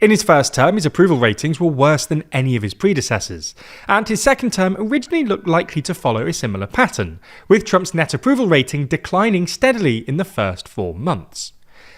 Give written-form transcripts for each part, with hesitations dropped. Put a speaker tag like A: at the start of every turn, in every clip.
A: In his first term, his approval ratings were worse than any of his predecessors, and his second term originally looked likely to follow a similar pattern, with Trump's net approval rating declining steadily in the first 4 months.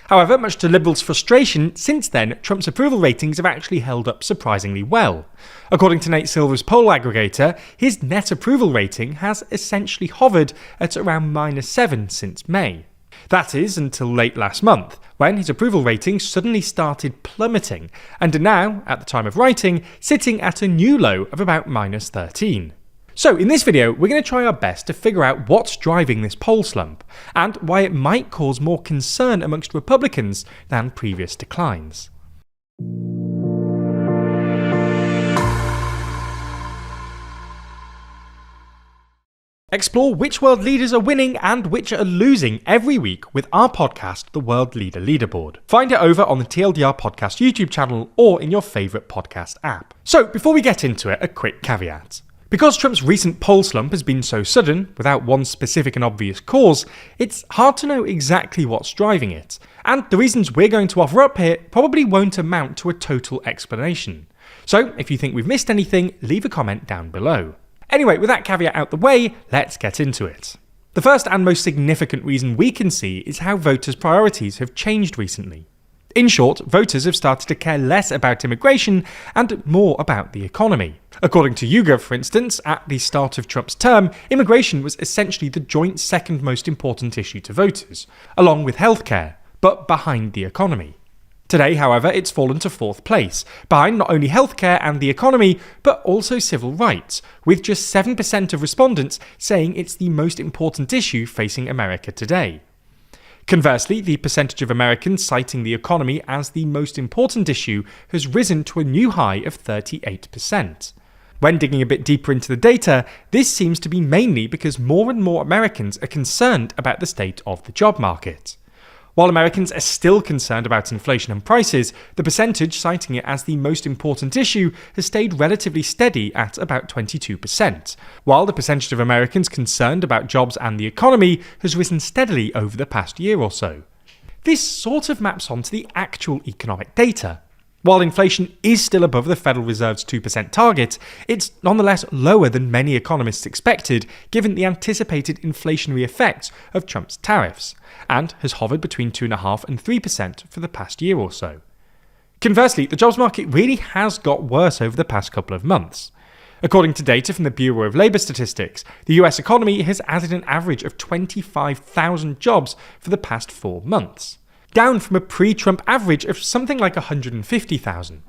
A: However, much to Liberals' frustration, since then, Trump's approval ratings have actually held up surprisingly well. According to Nate Silver's poll aggregator, his net approval rating has essentially hovered at around -7 since May. That is, until late last month, when his approval ratings suddenly started plummeting, and are now, at the time of writing, sitting at a new low of about -13. So in this video, we're going to try our best to figure out what's driving this poll slump, and why it might cause more concern amongst Republicans than previous declines. Explore which world leaders are winning and which are losing every week with our podcast, The World Leader Leaderboard. Find it over on the TLDR Podcast YouTube channel or in your favourite podcast app. So before we get into it, a quick caveat. Because Trump's recent poll slump has been so sudden, without one specific and obvious cause, it's hard to know exactly what's driving it, and the reasons we're going to offer up here probably won't amount to a total explanation. So if you think we've missed anything, leave a comment down below. Anyway, with that caveat out the way, let's get into it. The first and most significant reason we can see is how voters' priorities have changed recently. In short, voters have started to care less about immigration and more about the economy. According to YouGov, for instance, at the start of Trump's term, immigration was essentially the joint second most important issue to voters, along with healthcare, but behind the economy. Today, however, it's fallen to 4th place, behind not only healthcare and the economy, but also civil rights, with just 7% of respondents saying it's the most important issue facing America today. Conversely, the percentage of Americans citing the economy as the most important issue has risen to a new high of 38%. When digging a bit deeper into the data, this seems to be mainly because more and more Americans are concerned about the state of the job market. While Americans are still concerned about inflation and prices, the percentage citing it as the most important issue has stayed relatively steady at about 22%, while the percentage of Americans concerned about jobs and the economy has risen steadily over the past year or so. This sort of maps onto the actual economic data. While inflation is still above the Federal Reserve's 2% target, it's nonetheless lower than many economists expected given the anticipated inflationary effects of Trump's tariffs, and has hovered between 2.5% and 3% for the past year or so. Conversely, the jobs market really has got worse over the past couple of months. According to data from the Bureau of Labour Statistics, the US economy has added an average of 25,000 jobs for the past 4 months. Down from a pre-Trump average of something like 150,000.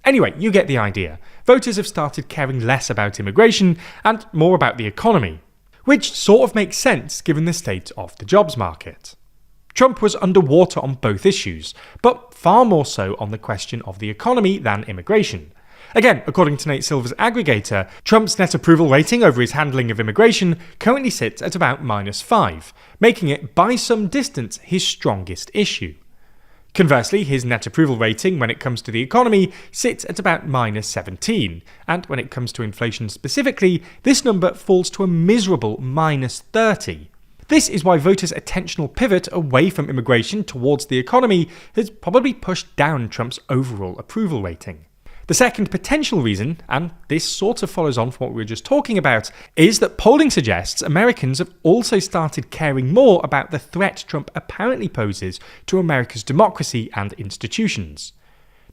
A: Anyway, you get the idea. Voters have started caring less about immigration and more about the economy, which sort of makes sense given the state of the jobs market. Trump was underwater on both issues, but far more so on the question of the economy than immigration. Again, according to Nate Silver's aggregator, Trump's net approval rating over his handling of immigration currently sits at about -5, making it by some distance his strongest issue. Conversely, his net approval rating when it comes to the economy sits at about -17, and when it comes to inflation specifically, this number falls to a miserable -30. This is why voters' attentional pivot away from immigration towards the economy has probably pushed down Trump's overall approval rating. The second potential reason, and this sort of follows on from what we were just talking about, is that polling suggests Americans have also started caring more about the threat Trump apparently poses to America's democracy and institutions.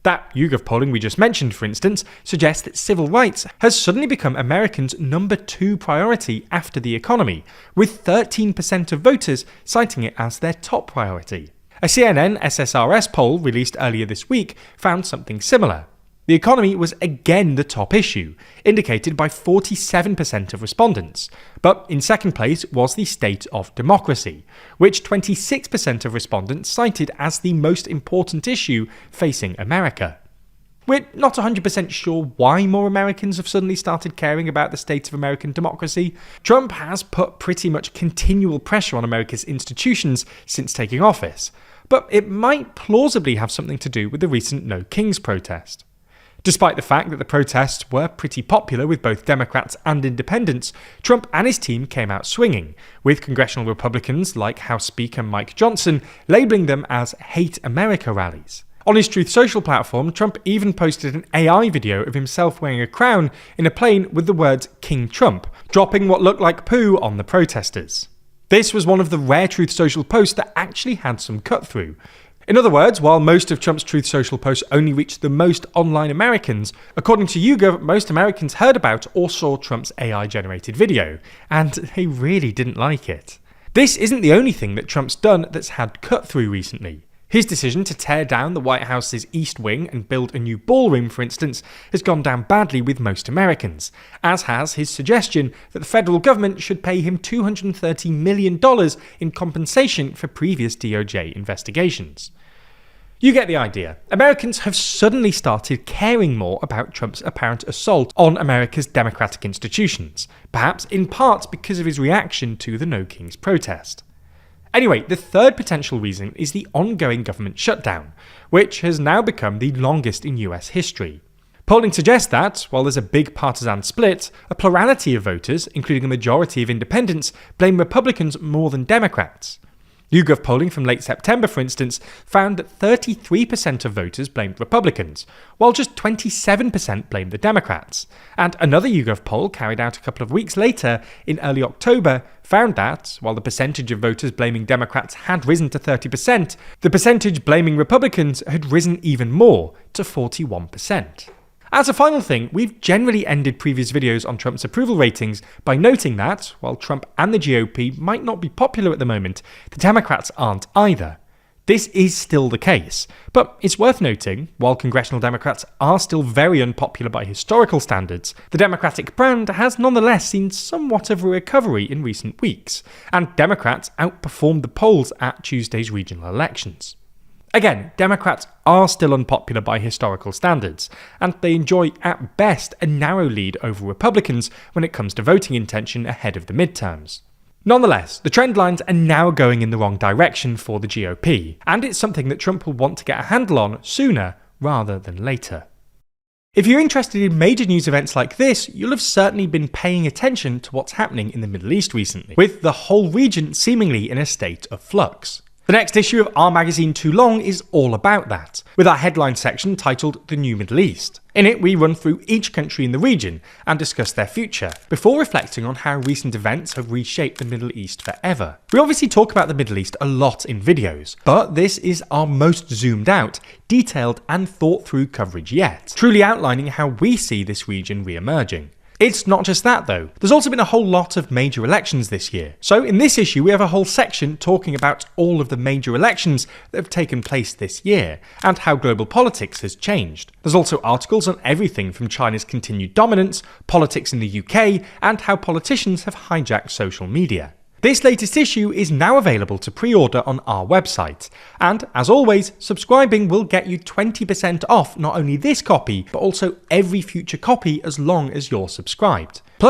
A: That YouGov polling we just mentioned, for instance, suggests that civil rights has suddenly become Americans' number 2 priority after the economy, with 13% of voters citing it as their top priority. A CNN SSRS poll released earlier this week found something similar. The economy was again the top issue, indicated by 47% of respondents, but in second place was the state of democracy, which 26% of respondents cited as the most important issue facing America. We're not 100% sure why more Americans have suddenly started caring about the state of American democracy. Trump has put pretty much continual pressure on America's institutions since taking office, but it might plausibly have something to do with the recent No Kings protest. Despite the fact that the protests were pretty popular with both Democrats and independents, Trump and his team came out swinging, with congressional Republicans like House Speaker Mike Johnson labelling them as Hate America rallies. On his Truth Social platform, Trump even posted an AI video of himself wearing a crown in a plane with the words King Trump, dropping what looked like poo on the protesters. This was one of the rare Truth Social posts that actually had some cut-through. In other words, while most of Trump's Truth Social posts only reached the most online Americans, according to YouGov, most Americans heard about or saw Trump's AI-generated video, and they really didn't like it. This isn't the only thing that Trump's done that's had cut-through recently. His decision to tear down the White House's East Wing and build a new ballroom, for instance, has gone down badly with most Americans, as has his suggestion that the federal government should pay him $230 million in compensation for previous DOJ investigations. You get the idea. Americans have suddenly started caring more about Trump's apparent assault on America's democratic institutions, perhaps in part because of his reaction to the No Kings protest. Anyway, the third potential reason is the ongoing government shutdown, which has now become the longest in US history. Polling suggests that, while there's a big partisan split, a plurality of voters, including a majority of independents, blame Republicans more than Democrats. YouGov polling from late September, for instance, found that 33% of voters blamed Republicans, while just 27% blamed the Democrats. And another YouGov poll carried out a couple of weeks later, in early October, found that, while the percentage of voters blaming Democrats had risen to 30%, the percentage blaming Republicans had risen even more, to 41%. As a final thing, we've generally ended previous videos on Trump's approval ratings by noting that, while Trump and the GOP might not be popular at the moment, the Democrats aren't either. This is still the case, but it's worth noting, while congressional Democrats are still very unpopular by historical standards, the Democratic brand has nonetheless seen somewhat of a recovery in recent weeks, and Democrats outperformed the polls at Tuesday's regional elections. Again, Democrats are still unpopular by historical standards, and they enjoy at best a narrow lead over Republicans when it comes to voting intention ahead of the midterms. Nonetheless, the trend lines are now going in the wrong direction for the GOP, and it's something that Trump will want to get a handle on sooner rather than later. If you're interested in major news events like this, you'll have certainly been paying attention to what's happening in the Middle East recently, with the whole region seemingly in a state of flux. The next issue of our magazine Too Long is all about that, with our headline section titled The New Middle East. In it, we run through each country in the region and discuss their future, before reflecting on how recent events have reshaped the Middle East forever. We obviously talk about the Middle East a lot in videos, but this is our most zoomed out, detailed and thought through coverage yet, truly outlining how we see this region re-emerging. It's not just that though, there's also been a whole lot of major elections this year. So in this issue we have a whole section talking about all of the major elections that have taken place this year, and how global politics has changed. There's also articles on everything from China's continued dominance, politics in the UK, and how politicians have hijacked social media. This latest issue is now available to pre-order on our website, and as always, subscribing will get you 20% off not only this copy, but also every future copy as long as you're subscribed. Plus,